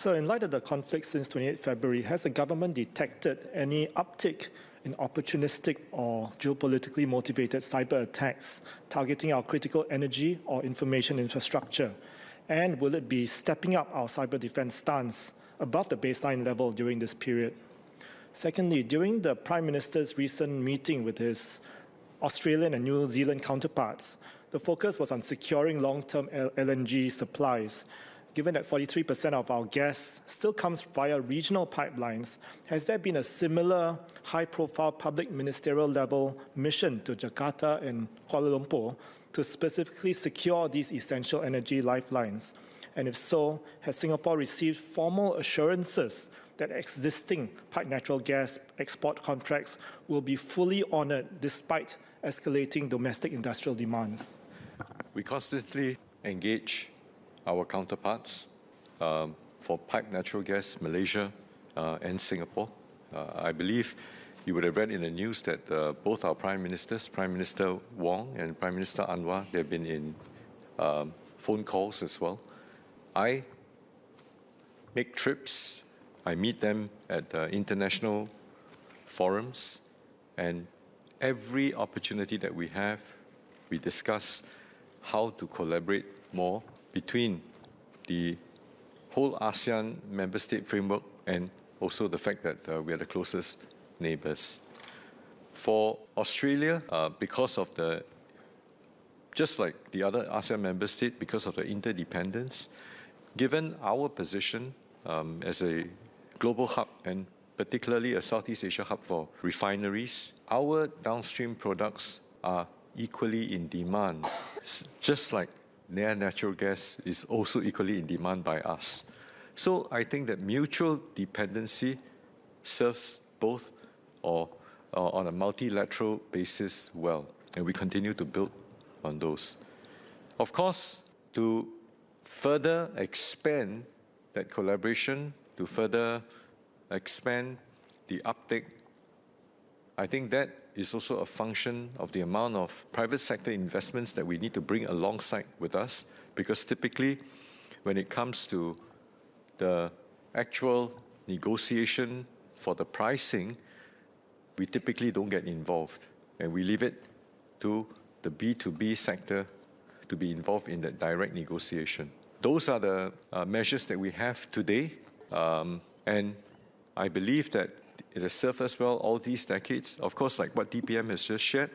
So in light of the conflict since 28 February, has the government detected any uptick in opportunistic or geopolitically motivated cyber attacks targeting our critical energy or information infrastructure? And will it be stepping up our cyber defense stance above the baseline level during this period? Secondly, during the Prime Minister's recent meeting with his Australian and New Zealand counterparts, the focus was on securing long-term LNG supplies. Given that 43% of our gas still comes via regional pipelines, has there been a similar high-profile public ministerial level mission to Jakarta and Kuala Lumpur to specifically secure these essential energy lifelines? And if so, has Singapore received formal assurances that existing pipe natural gas export contracts will be fully honoured despite escalating domestic industrial demands? We constantly engage our counterparts for pipe natural gas, Malaysia and Singapore. I believe you would have read in the news that both our Prime Ministers, Prime Minister Wong and Prime Minister Anwar, they've been in phone calls as well. I make trips, I meet them at international forums, and every opportunity that we have, we discuss how to collaborate more between the whole ASEAN member state framework and also the fact that we are the closest neighbours. For Australia, because of just like the other ASEAN member state, because of the interdependence, given our position as a global hub and particularly a Southeast Asia hub for refineries, our downstream products are equally in demand, just like their natural gas is also equally in demand by us. So I think that mutual dependency serves both or on a multilateral basis well, and we continue to build on those. Of course, to further expand that collaboration, to further expand the uptake, I think that is also a function of the amount of private sector investments that we need to bring alongside with us, because typically when it comes to the actual negotiation for the pricing, we typically don't get involved, and we leave it to the B2B sector to be involved in that direct negotiation. Those are the measures that we have today, and I believe that it has served us well all these decades. Of course, like what DPM has just shared,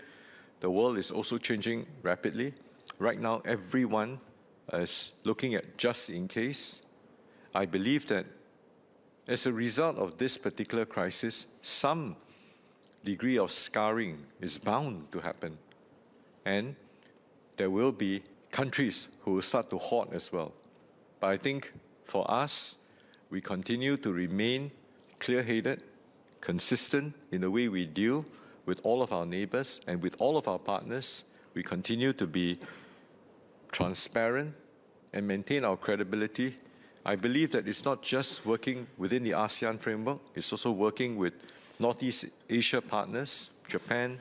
the world is also changing rapidly. Right now, everyone is looking at just in case. I believe that as a result of this particular crisis, some degree of scarring is bound to happen. And there will be countries who will start to hoard as well. But I think for us, we continue to remain clear-headed, consistent in the way we deal with all of our neighbors and with all of our partners. We continue to be transparent and maintain our credibility. I believe that it's not just working within the ASEAN framework, it's also working with Northeast Asia partners, Japan,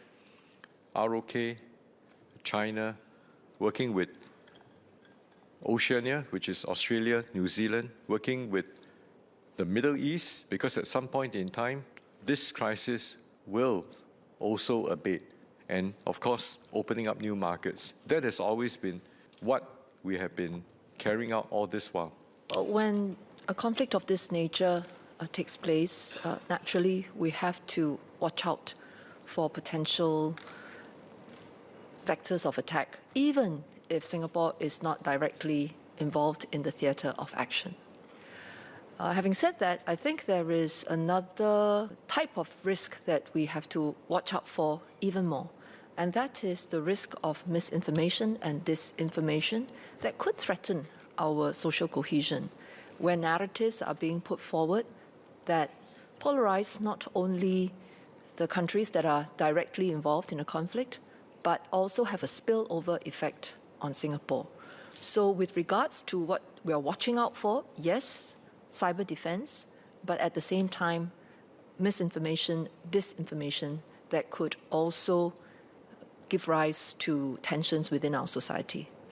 ROK, China, working with Oceania, which is Australia, New Zealand, working with the Middle East, because at some point in time, this crisis will also abate. And of course, opening up new markets. That has always been what we have been carrying out all this while. When a conflict of this nature takes place, naturally we have to watch out for potential vectors of attack, even if Singapore is not directly involved in the theatre of action. Having said that, I think there is another type of risk that we have to watch out for even more, and that is the risk of misinformation and disinformation that could threaten our social cohesion, where narratives are being put forward that polarize not only the countries that are directly involved in a conflict, but also have a spillover effect on Singapore. So with regards to what we are watching out for, yes, cyber defense, but at the same time, misinformation, disinformation that could also give rise to tensions within our society.